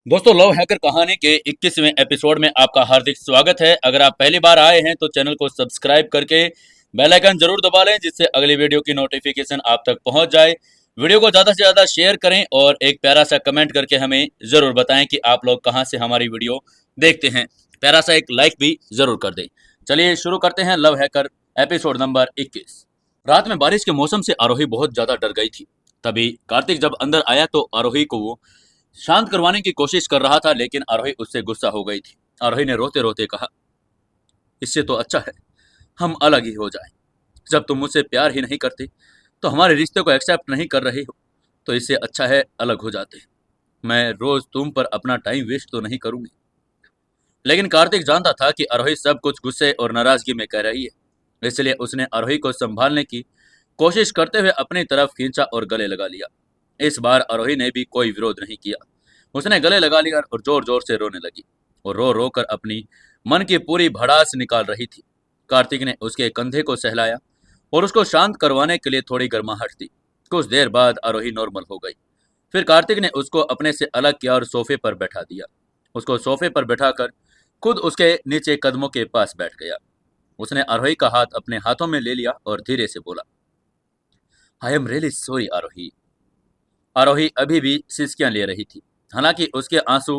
दोस्तों, love hacker कहानी के 21वें एपिसोड में आपका हार्दिक स्वागत है। अगर आप पहली बार आए हैं तो चैनल को सब्सक्राइब करके बेल आइकन जरूर दबा लें, जिससे अगली वीडियो की नोटिफिकेशन आप तक पहुंच जाए। वीडियो को ज़्यादा से ज़्यादा शेयर करें और एक प्यारा सा कमेंट करके हमें ज़रूर बताएं कि आप लोग कहां से हमारी वीडियो देखते हैं। प्यारा सा एक लाइक भी ज़रूर कर दें। चलिए शुरू करते हैं लव हैकर एपिसोड नंबर 21। रात में बारिश के मौसम से आरोही बहुत ज़्यादा डर गई थी। तभी कार्तिक जब अंदर आया तो आरोही को वो शांत करवाने की कोशिश कर रहा था, लेकिन आरोही उससे गुस्सा हो गई थी। आरोही ने रोते रोते कहा, इससे तो अच्छा है हम अलग ही हो जाएं। जब तुम मुझसे प्यार ही नहीं करते, तो हमारे रिश्ते को एक्सेप्ट नहीं कर रही हो, तो इससे अच्छा है अलग हो जाते। मैं रोज तुम पर अपना टाइम वेस्ट तो नहीं करूंगी। लेकिन कार्तिक जानता था कि आरोही सब कुछ गुस्से और नाराजगी में कह रही है, इसलिए उसने आरोही को संभालने की कोशिश करते हुए अपनी तरफ खींचा और गले लगा लिया। इस बार आरोही ने भी कोई विरोध नहीं किया। उसने गले लगा लिया और जोर जोर से रोने लगी और रो रो कर अपनी मन की पूरी भड़ास निकाल रही थी। कार्तिक ने उसके कंधे को सहलाया और उसको शांत करवाने के लिए थोड़ी गर्माहट दी। कुछ देर बाद आरोही नॉर्मल हो गई। फिर कार्तिक ने उसको अपने से अलग किया और सोफे पर बैठा दिया। उसको सोफे पर बैठाकर खुद उसके नीचे कदमों के पास बैठ गया। उसने आरोही का हाथ अपने हाथों में ले लिया और धीरे से बोला, आई एम रियली सॉरी आरोही। आरोही अभी भी सिसकियां ले रही थी। हालांकि उसके आंसू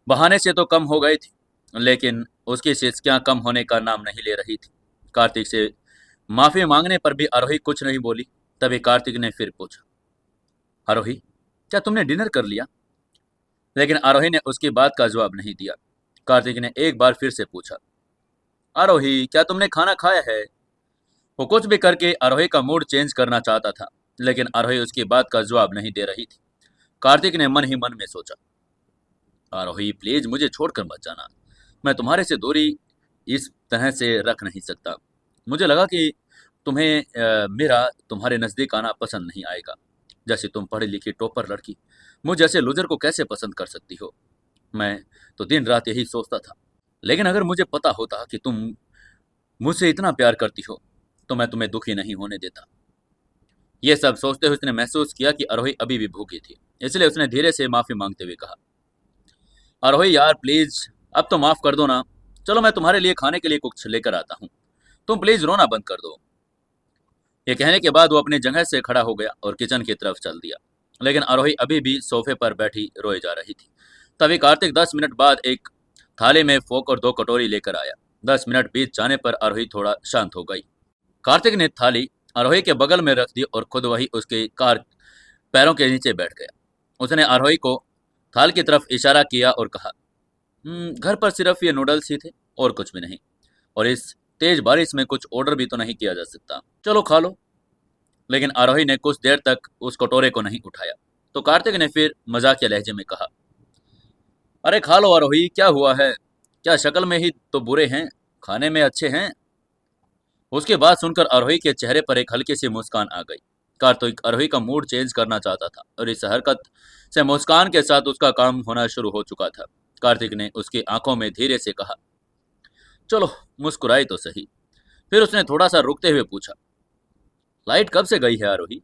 बहाने से तो कम हो गए थे, लेकिन उसकी सिसकियां कम होने का नाम नहीं ले रही थी। कार्तिक से माफी मांगने पर भी आरोही कुछ नहीं बोली। तभी कार्तिक ने फिर पूछा, आरोही क्या तुमने डिनर कर लिया? लेकिन आरोही ने उसकी बात का जवाब नहीं दिया। कार्तिक ने एक बार फिर से पूछा, आरोही क्या तुमने खाना खाया है? वो कुछ भी करके आरोही का मूड चेंज करना चाहता था, लेकिन आरोही उसकी बात का जवाब नहीं दे रही थी। कार्तिक ने मन ही मन में सोचा, आरोही प्लीज मुझे छोड़कर मत जाना। मैं तुम्हारे से दूरी इस तरह से रख नहीं सकता। मुझे लगा कि तुम्हें मेरा तुम्हारे नज़दीक आना पसंद नहीं आएगा। जैसे तुम पढ़ी लिखी टॉपर लड़की मुझ जैसे लूजर को कैसे पसंद कर सकती हो? मैं तो दिन रात यही सोचता था। लेकिन अगर मुझे पता होता कि तुम मुझसे इतना प्यार करती हो, तो मैं तुम्हें दुखी नहीं होने देता। ये सब सोचते हुए उसने महसूस किया कि आरोही अभी भी भूखी थी। इसलिए उसने धीरे से माफी मांगते हुए कहा, आरोही यार प्लीज अब तो माफ कर दो ना। चलो मैं तुम्हारे लिए खाने के लिए कुछ लेकर आता हूँ। तुम प्लीज रोना बंद कर दो। ये कहने के बाद वो अपनी जगह से खड़ा हो गया और किचन की तरफ चल दिया। लेकिन आरोही अभी भी सोफे पर बैठी रोए जा रही थी। तभी कार्तिक 10 मिनट बाद एक थाली में फोक और 2 कटोरी लेकर आया। 10 मिनट बीत जाने पर आरोही थोड़ा शांत हो गई। कार्तिक ने थाली आरोही के बगल में रख दी और खुद वही उसके कार पैरों के नीचे बैठ गया। उसने आरोही को थाल की तरफ इशारा किया और कहा, घर पर सिर्फ ये नूडल्स ही थे और कुछ भी नहीं। और इस तेज बारिश में कुछ ऑर्डर भी तो नहीं किया जा सकता। चलो खा लो। लेकिन आरोही ने कुछ देर तक उस कटोरे को नहीं उठाया। तो कार्तिक ने फिर मजाकिया लहजे में कहा, अरे खा लो आरोही, क्या हुआ है? क्या शक्ल में ही तो बुरे हैं, खाने में अच्छे हैं? उसकी बात सुनकर आरोही के चेहरे पर एक हल्की सी मुस्कान आ गई। कार्तिक आरोही का मूड चेंज करना चाहता था और इस हरकत से मुस्कान के साथ उसका काम होना शुरू हो चुका था। कार्तिक ने उसकी आंखों में धीरे से कहा, चलो मुस्कुराई तो सही। फिर उसने थोड़ा सा रुकते हुए पूछा, लाइट कब से गई है आरोही?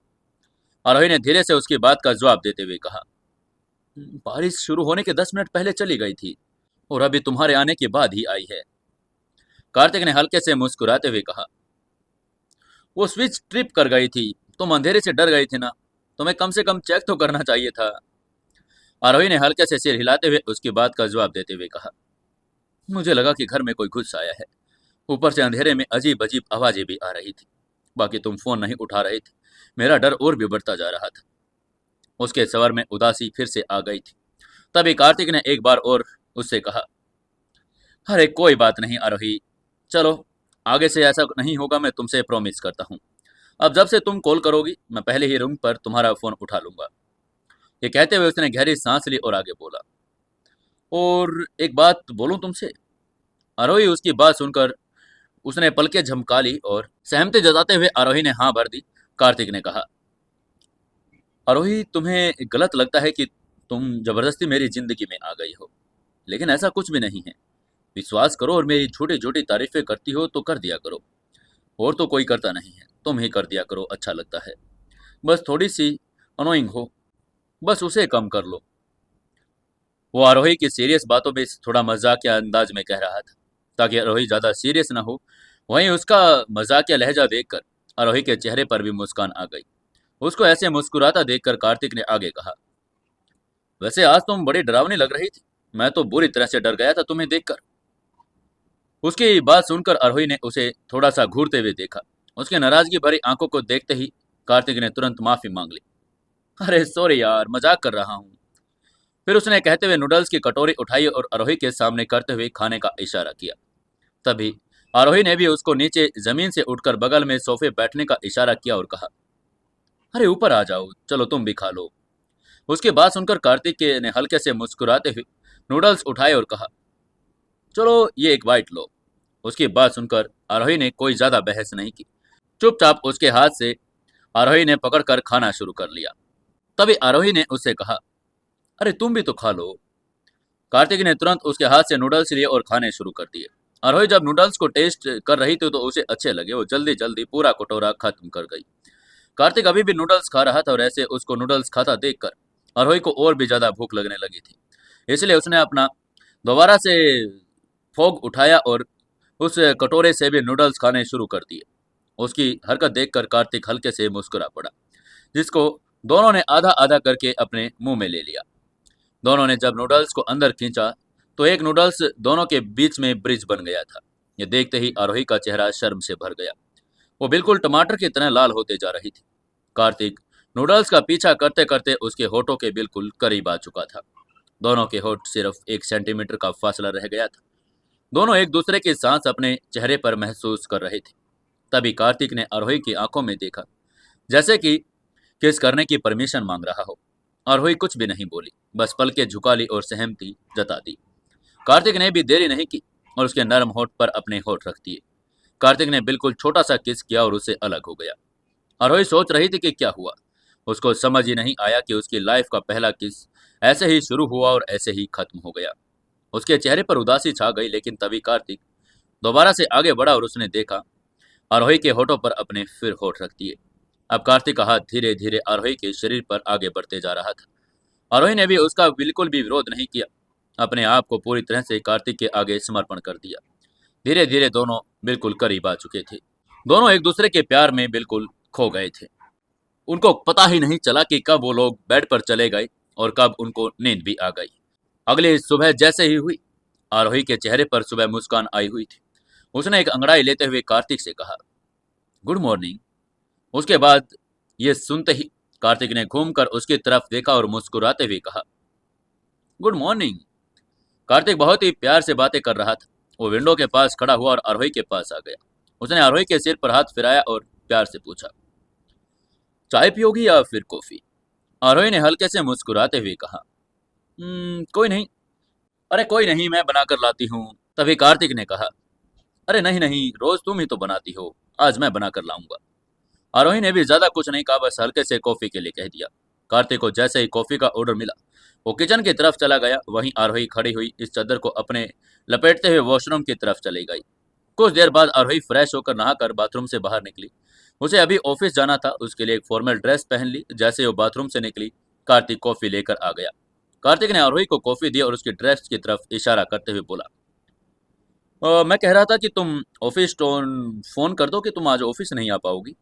आरोही ने धीरे से उसकी बात का जवाब देते हुए कहा, बारिश शुरू होने के 10 मिनट पहले चली गई थी और अभी तुम्हारे आने के बाद ही आई है। कार्तिक ने हल्के से मुस्कुराते हुए कहा, वो स्विच ट्रिप कर गई थी। तुम अंधेरे से डर गई थी ना, तुम्हें कम से कम चेक तो करना चाहिए था। आरोही ने हल्के से सिर हिलाते हुए उसकी बात का जवाब देते हुए कहा, मुझे लगा कि घर में कोई घुस आया है। ऊपर से अंधेरे में अजीब अजीब आवाजें भी आ रही थी। बाकी तुम फोन नहीं उठा रहे थे, मेरा डर और भी बढ़ता जा रहा था। उसके स्वर में उदासी फिर से आ गई थी। तभी कार्तिक ने एक बार और उससे कहा, अरे कोई बात नहीं आरोही, चलो आगे से ऐसा नहीं होगा, मैं तुमसे प्रॉमिस करता हूँ। अब जब से तुम कॉल करोगी मैं पहले ही रूम पर तुम्हारा फोन उठा लूंगा। ये कहते हुए उसने गहरी सांस ली और आगे बोला, और एक बात बोलूं तुमसे? आरोही उसकी बात सुनकर उसने पलकें झमका ली और सहमति जताते हुए आरोही ने हाँ भर दी। कार्तिक ने कहा, आरोही तुम्हें गलत लगता है कि तुम जबरदस्ती मेरी जिंदगी में आ गई हो, लेकिन ऐसा कुछ भी नहीं है। विश्वास करो और मेरी छोटी छोटी तारीफें करती हो तो कर दिया करो। और तो कोई करता नहीं है, तुम ही कर दिया करो, अच्छा लगता है। बस थोड़ी सी अनोइंग हो, बस उसे कम कर लो। वो आरोही की सीरियस बातों में थोड़ा मजाकिया अंदाज में कह रहा था ताकि आरोही ज्यादा सीरियस ना हो। वहीं उसका मजाकिया लहजा देखकर आरोही के चेहरे पर भी मुस्कान आ गई। उसको ऐसे मुस्कुराता देखकर कार्तिक ने आगे कहा, वैसे आज तुम बड़ी डरावनी लग रही थी। मैं तो बुरी तरह से डर गया था तुम्हें देखकर। उसकी बात सुनकर आरोही ने उसे थोड़ा सा घूरते हुए देखा। उसके नाराजगी भरी आंखों को देखते ही कार्तिक ने तुरंत माफी मांग ली। अरे सॉरी यार, मजाक कर रहा हूँ। फिर उसने कहते हुए नूडल्स की कटोरी उठाई और आरोही के सामने करते हुए खाने का इशारा किया। तभी आरोही ने भी उसको नीचे जमीन से उठकर बगल में सोफे बैठने का इशारा किया और कहा, अरे ऊपर आ जाओ, चलो तुम भी खा लो। उसकी बात सुनकर कार्तिक के ने हल्के से मुस्कुराते हुए नूडल्स उठाए और कहा, चलो ये एक बाइट लो। उसकी बात सुनकर आरोही ने कोई ज्यादा बहस नहीं की। चुपचाप उसके हाथ से आरोही ने पकड़कर खाना शुरू कर लिया। तभी आरोही ने उससे कहा, अरे तुम भी तो खा लो। कार्तिक ने तुरंत उसके हाथ से नूडल्स लिए और खाने शुरू कर दिए। आरोही जब नूडल्स को टेस्ट कर रही थी तो उसे अच्छे लगे। वो जल्दी जल्दी पूरा कटोरा खत्म कर गई। कार्तिक अभी भी नूडल्स खा रहा था और ऐसे उसको नूडल्स खाता देखकर आरोही को और भी ज्यादा भूख लगने लगी थी। इसलिए उसने अपना दोबारा से फोग उठाया और उस कटोरे से भी नूडल्स खाने शुरू कर दिए। उसकी हरकत देखकर कार्तिक हल्के से मुस्कुरा पड़ा, जिसको दोनों ने आधा आधा करके अपने मुंह में ले लिया। दोनों ने जब नूडल्स को अंदर खींचा तो एक नूडल्स दोनों के बीच में ब्रिज बन गया था। ये देखते ही आरोही का चेहरा शर्म से भर गया। वो बिल्कुल टमाटर की तरह लाल होते जा रही थी। कार्तिक नूडल्स का पीछा करते करते उसके होठों के बिल्कुल करीब आ चुका था। दोनों के होठ सिर्फ 1 सेंटीमीटर का फासला रह गया था। दोनों एक दूसरे की सांस अपने चेहरे पर महसूस कर रहे थे। तभी कार्तिक ने आरोही की आंखों में देखा, जैसे कि किस करने की परमिशन मांग रहा हो। आरोही कुछ भी नहीं बोली, बस पलकें झुका ली और सहमति जता दी। कार्तिक ने भी देरी नहीं की और उसके नरम होठ पर अपने होठ रख दिए। कार्तिक ने बिल्कुल छोटा सा किस किया और उससे अलग हो गया। आरोही सोच रही थी कि क्या हुआ। उसको समझ ही नहीं आया कि उसकी लाइफ का पहला किस ऐसे ही शुरू हुआ और ऐसे ही खत्म हो गया। उसके चेहरे पर उदासी छा गई, लेकिन तभी कार्तिक दोबारा से आगे बढ़ा और उसने देखा आरोही के होठों पर अपने फिर होठ रख दिए। अब कार्तिक का हाथ धीरे धीरे आरोही के शरीर पर आगे बढ़ते जा रहा था। आरोही ने भी उसका बिल्कुल भी विरोध नहीं किया, अपने आप को पूरी तरह से कार्तिक के आगे समर्पण कर दिया। धीरे धीरे दोनों बिल्कुल करीब आ चुके थे। दोनों एक दूसरे के प्यार में बिल्कुल खो गए थे। उनको पता ही नहीं चला कि कब वो लोग बेड पर चले गए और कब उनको नींद भी आ गई। अगली सुबह जैसे ही हुई, आरोही के चेहरे पर सुबह मुस्कान आई हुई थी। उसने एक अंगड़ाई लेते हुए कार्तिक से कहा, गुड मॉर्निंग। उसके बाद ये सुनते ही कार्तिक ने घूमकर उसकी तरफ देखा और मुस्कुराते हुए कहा, गुड मॉर्निंग। कार्तिक बहुत ही प्यार से बातें कर रहा था। वो विंडो के पास खड़ा हुआ और आरोही के पास आ गया। उसने आरोही के सिर पर हाथ फिराया और प्यार से पूछा, चाय पियोगी या फिर कॉफी? आरोही ने हल्के से मुस्कुराते हुए कहा, कोई नहीं। अरे कोई नहीं, मैं बनाकर लाती हूँ। तभी कार्तिक ने कहा, अरे नहीं नहीं, रोज तुम ही तो बनाती हो, आज मैं बनाकर लाऊंगा। आरोही ने भी ज्यादा कुछ नहीं कहा, बस हल्के से कॉफी के लिए कह दिया। कार्तिक को जैसे ही कॉफी का ऑर्डर मिला, वो किचन की तरफ चला गया। वहीं आरोही खड़ी हुई इस चादर को अपने लपेटते हुए वॉशरूम की तरफ चली गई। कुछ देर बाद आरोही फ्रेश होकर नहाकर बाथरूम से बाहर निकली। उसे अभी ऑफिस जाना था। उसके लिए एक फॉर्मल ड्रेस पहन ली। जैसे वो बाथरूम से निकली, कार्तिक कॉफी लेकर आ गया। कार्तिक ने आरोही को कॉफी दी और उसकी ड्रेस की तरफ इशारा करते हुए बोला, मैं कह रहा था कि तुम ऑफिस फोन कर दो कि तुम आज ऑफिस नहीं आ पाओगी।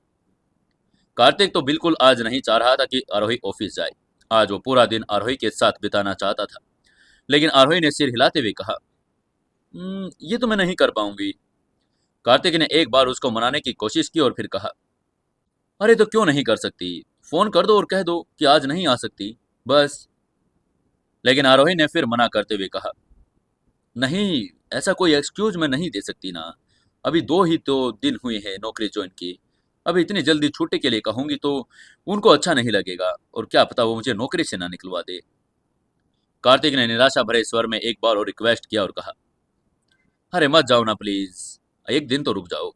कार्तिक तो बिल्कुल आज नहीं चाह रहा था कि आरोही ऑफिस जाए। आज वो पूरा दिन आरोही के साथ बिताना चाहता था। लेकिन आरोही ने सिर हिलाते हुए कहा, ये तो मैं नहीं कर पाऊंगी। कार्तिक ने एक बार उसको मनाने की कोशिश की और फिर कहा, अरे तो क्यों नहीं कर सकती? फोन कर दो और कह दो कि आज नहीं आ सकती, बस। लेकिन आरोही ने फिर मना करते हुए कहा, नहीं, ऐसा कोई एक्सक्यूज मैं नहीं दे सकती ना। अभी 2 ही तो दिन हुए हैं नौकरी ज्वाइन की। अभी इतनी जल्दी छुट्टी के लिए कहूंगी तो उनको अच्छा नहीं लगेगा और क्या पता वो मुझे नौकरी से ना निकलवा दे। कार्तिक ने निराशा भरे स्वर में एक बार और रिक्वेस्ट किया और कहा, अरे मत जाओ ना प्लीज, एक दिन तो रुक जाओ।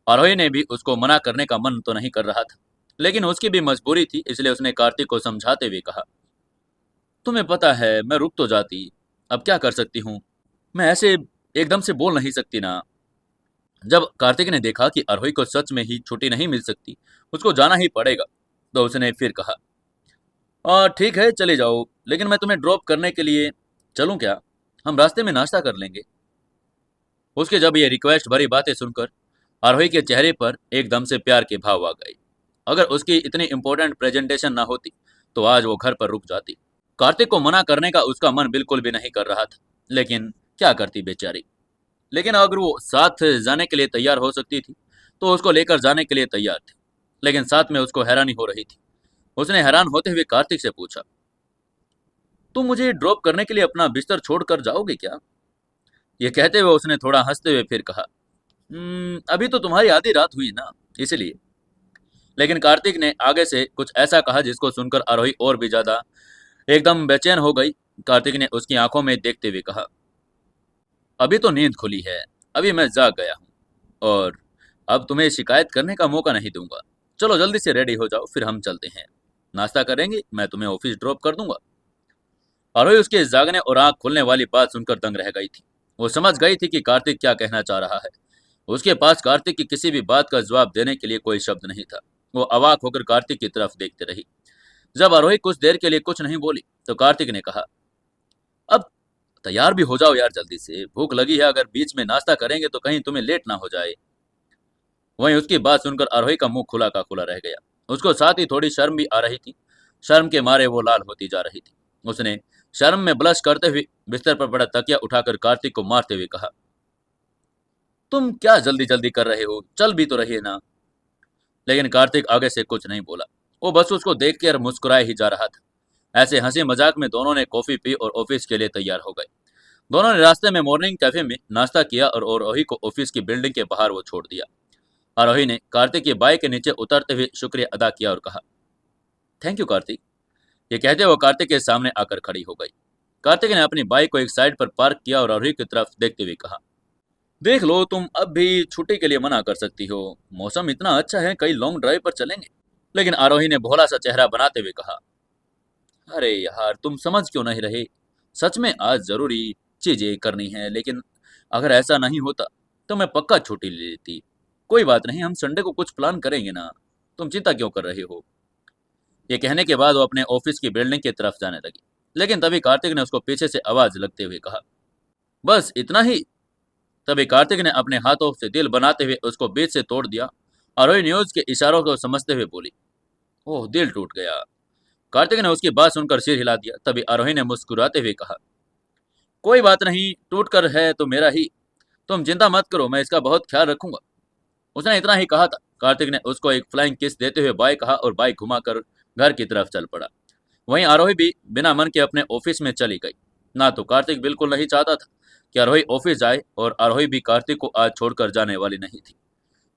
आरोही ने भी उसको मना करने का मन तो नहीं कर रहा था, लेकिन उसकी भी मजबूरी थी। इसलिए उसने कार्तिक को समझाते हुए कहा, तुम्हें पता है मैं रुक तो जाती, अब क्या कर सकती हूँ। मैं ऐसे एकदम से बोल नहीं सकती ना। जब कार्तिक ने देखा कि आरोही को सच में ही छुट्टी नहीं मिल सकती, उसको जाना ही पड़ेगा, तो उसने फिर कहा, ठीक है चले जाओ, लेकिन मैं तुम्हें ड्रॉप करने के लिए चलूं क्या? हम रास्ते में नाश्ता कर लेंगे। उसके जब ये रिक्वेस्ट भरी बातें सुनकर आरोही के चेहरे पर एकदम से प्यार के भाव आ गए। अगर उसकी इतनी इंपॉर्टेंट प्रेजेंटेशन ना होती तो आज वो घर पर रुक जाती। कार्तिक को मना करने का उसका मन बिल्कुल भी नहीं कर रहा था, लेकिन क्या करती बेचारी। लेकिन अगर वो साथ जाने के लिए तैयार हो सकती थी तो उसको लेकर जाने के लिए तैयार थी। लेकिन साथ में उसको हैरानी हो रही थी। उसने हैरान होते हुए कार्तिक से पूछा, तुम मुझे ड्रॉप करने के लिए अपना बिस्तर छोड़कर जाओगे क्या? ये कहते हुए उसने थोड़ा हंसते हुए फिर कहा, अभी तो तुम्हारी आधी रात हुई ना, इसलिए। लेकिन कार्तिक ने आगे से कुछ ऐसा कहा जिसको सुनकर आरोही और भी ज्यादा एकदम बेचैन हो गई। कार्तिक ने उसकी आंखों में देखते हुए कहा, अभी तो नींद खुली है, अभी मैं जाग गया हूँ, और अब तुम्हें शिकायत करने का मौका नहीं दूंगा। चलो जल्दी से रेडी हो जाओ, फिर हम चलते हैं, नाश्ता करेंगे, मैं तुम्हें ऑफिस ड्रॉप कर दूंगा। आरोही उसके जागने और आंख खुलने वाली बात सुनकर दंग रह गई थी। वो समझ गई थी कि कार्तिक क्या कहना चाह रहा है। उसके पास कार्तिक की किसी भी बात का जवाब देने के लिए कोई शब्द नहीं था। वो अवाक होकर कार्तिक की तरफ देखते रही। जब आरोही कुछ देर के लिए कुछ नहीं बोली तो कार्तिक ने कहा, अब तैयार भी हो जाओ यार, जल्दी से भूख लगी है, अगर बीच में नाश्ता करेंगे तो कहीं तुम्हें लेट ना हो जाए। वहीं उसकी बात सुनकर आरोही का मुंह खुला का खुला रह गया। उसको साथ ही थोड़ी शर्म भी आ रही थी। शर्म के मारे वो लाल होती जा रही थी। उसने शर्म में ब्लश करते हुए बिस्तर पर पड़ा तकिया उठाकर कार्तिक को मारते हुए कहा, तुम क्या जल्दी जल्दी कर रहे हो, चल भी तो रही है ना। लेकिन कार्तिक आगे से कुछ नहीं बोला। वो बस उसको देख कर मुस्कुराए ही जा रहा था। ऐसे हंसी मजाक में दोनों ने कॉफी पी और ऑफिस के लिए तैयार हो गए। दोनों ने रास्ते में मॉर्निंग कैफे में नाश्ता किया और आरोही को ऑफिस की बिल्डिंग के बाहर वो छोड़ दिया। आरोही ने कार्तिक की बाइक के नीचे उतरते हुए शुक्रिया अदा किया और कहा, थैंक यू कार्तिक। ये कहते हुए कार्तिक के सामने आकर खड़ी हो गई। कार्तिक ने अपनी बाइक को एक साइड पर पार्क किया और आरोही की तरफ देखते हुए कहा, देख लो, तुम अब भी छुट्टी के लिए मना कर सकती हो, मौसम इतना अच्छा है, कई लॉन्ग ड्राइव पर चलेंगे। लेकिन आरोही ने भोला सा चेहरा बनाते हुए कहा, अरे यार तुम समझ क्यों नहीं रहे, सच में आज जरूरी चीजें करनी है, लेकिन अगर ऐसा नहीं होता तो मैं पक्का छुट्टी ले लेती। कोई बात नहीं, हम संडे को कुछ प्लान करेंगे ना, तुम चिंता क्यों कर रहे हो। ये कहने के बाद वो अपने ऑफिस की बिल्डिंग की तरफ जाने लगी। लेकिन तभी कार्तिक ने उसको पीछे से आवाज लगते हुए कहा, बस इतना ही। तभी कार्तिक ने अपने हाथों से दिल बनाते हुए उसको बीच से तोड़ दिया। आरोही न्यूज के इशारों को समझते हुए बोली, ओह दिल टूट गया। कार्तिक ने उसकी बात सुनकर सिर हिला दिया। तभी आरोही ने मुस्कुराते हुए कहा, कोई बात नहीं, टूट कर है तो मेरा ही, तुम चिंता मत करो, मैं इसका बहुत ख्याल रखूंगा। उसने इतना ही कहा था। कार्तिक ने उसको एक फ्लाइंग किस देते हुए बाइक कहा और बाइक घुमाकर घर की तरफ चल पड़ा। वहीं आरोही भी बिना मन के अपने ऑफिस में चली गई। ना तो कार्तिक बिल्कुल नहीं चाहता था कि आरोही ऑफिस जाए, और आरोही भी कार्तिक को आज छोड़कर जाने वाली नहीं थी।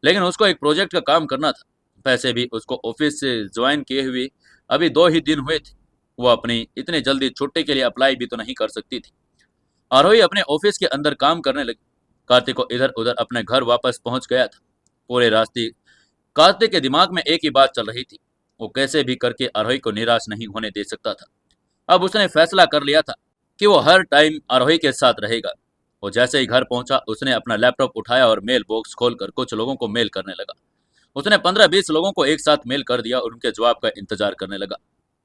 लेकिन उसको एक प्रोजेक्ट का काम करना था। पैसे भी उसको ऑफिस से ज्वाइन किए हुए अभी 2 ही दिन हुए थे। वो अपनी इतनी जल्दी छुट्टी के लिए अप्लाई भी तो नहीं कर सकती थी। आरोही अपने ऑफिस के अंदर काम करने लगी। कार्तिक को इधर उधर अपने घर वापस पहुंच गया था। पूरे रास्ते कार्तिक के दिमाग में एक ही बात चल रही थी, वो कैसे भी करके आरोही को निराश नहीं होने दे सकता था। अब उसने फैसला कर लिया था कि वो हर टाइम आरोही के साथ रहेगा। वो जैसे ही घर पहुंचा उसने अपना लैपटॉप उठाया और मेल बॉक्स खोलकर कुछ लोगों को मेल करने लगा। उसने 15-20 लोगों को एक साथ मेल कर दिया और उनके जवाब का इंतजार करने लगा।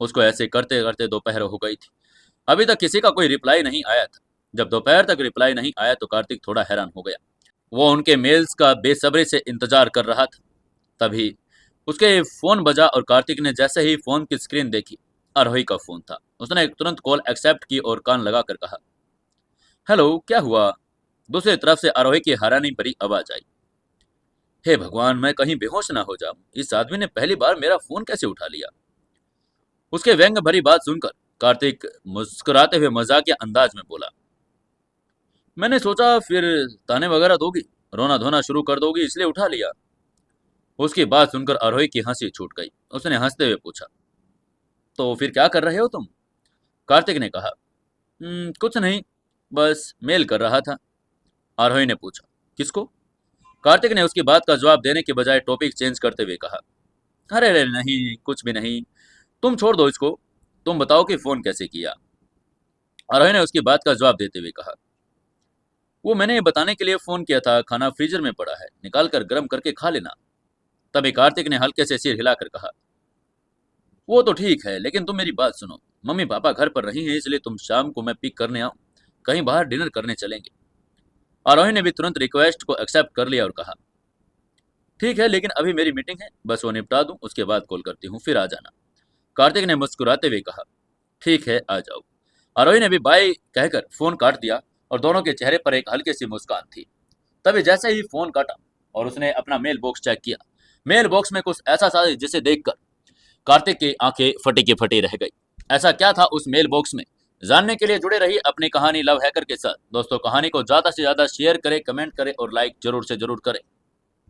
उसको ऐसे करते करते दोपहर हो गई थी। अभी तक किसी का कोई रिप्लाई नहीं आया था। जब दोपहर तक रिप्लाई नहीं आया तो कार्तिक थोड़ा हैरान हो गया। वो उनके मेल्स का बेसब्री से इंतजार कर रहा था। तभी उसके फोन बजा और कार्तिक ने जैसे ही फोन की स्क्रीन देखी, आरोही का फोन था। उसने तुरंत कॉल एक्सेप्ट की और कान लगाकर कहा, हेलो, क्या हुआ? दूसरी तरफ से आरोही की हैरानी भरी आवाज आई, हे भगवान, मैं कहीं बेहोश ना हो जाऊं, इस आदमी ने पहली बार मेरा फोन कैसे उठा लिया। उसके व्यंग भरी बात सुनकर कार्तिक मुस्कुराते हुए मजाकिया अंदाज में बोला, मैंने सोचा फिर ताने वगैरह दोगी, रोना धोना शुरू कर दोगी, इसलिए उठा लिया। उसकी बात सुनकर आरोही की हंसी छूट गई। उसने हंसते हुए पूछा, तो फिर क्या कर रहे हो तुम? कार्तिक ने कहा, कुछ नहीं, बस मेल कर रहा था। आरोही ने पूछा, किसको? कार्तिक ने उसकी बात का जवाब देने के बजाय टॉपिक चेंज करते हुए कहा, अरे अरे नहीं, कुछ भी नहीं, तुम छोड़ दो इसको, तुम बताओ कि फोन कैसे किया। आरोही ने उसकी बात का जवाब देते हुए कहा, वो मैंने ये बताने के लिए फोन किया था, खाना फ्रीजर में पड़ा है, निकाल कर गर्म करके खा लेना। तभी कार्तिक ने हल्के से सिर हिलाकर कहा, वो तो ठीक है, लेकिन तुम मेरी बात सुनो। मम्मी पापा घर पर नहीं है, इसलिए तुम शाम को मैं पिक करने आऊं, कहीं बाहर डिनर करने चलेंगे। आरोही ने भी तुरंत रिक्वेस्ट को एक्सेप्ट कर लिया और कहा, ठीक है, लेकिन अभी मेरी मीटिंग है, बस वो निपटा दूं, उसके बाद कॉल करती हूँ, फिर आ जाना। कार्तिक ने मुस्कुराते हुए कहा, ठीक है, आ जाओ। आरोही ने भी बाय कहकर फोन काट दिया और दोनों के चेहरे पर एक हल्की सी मुस्कान थी। तभी जैसे ही फोन काटा और उसने अपना मेल बॉक्स चेक किया, मेल बॉक्स में कुछ ऐसा था जिसे देखकर कार्तिक की आंखें फटी की फटी रह गई। ऐसा क्या था उस मेल बॉक्स में? जानने के लिए जुड़े रहिए अपनी कहानी लव हैकर के साथ। दोस्तों, कहानी को ज्यादा से ज्यादा शेयर करें, कमेंट करें और लाइक जरूर से जरूर करें।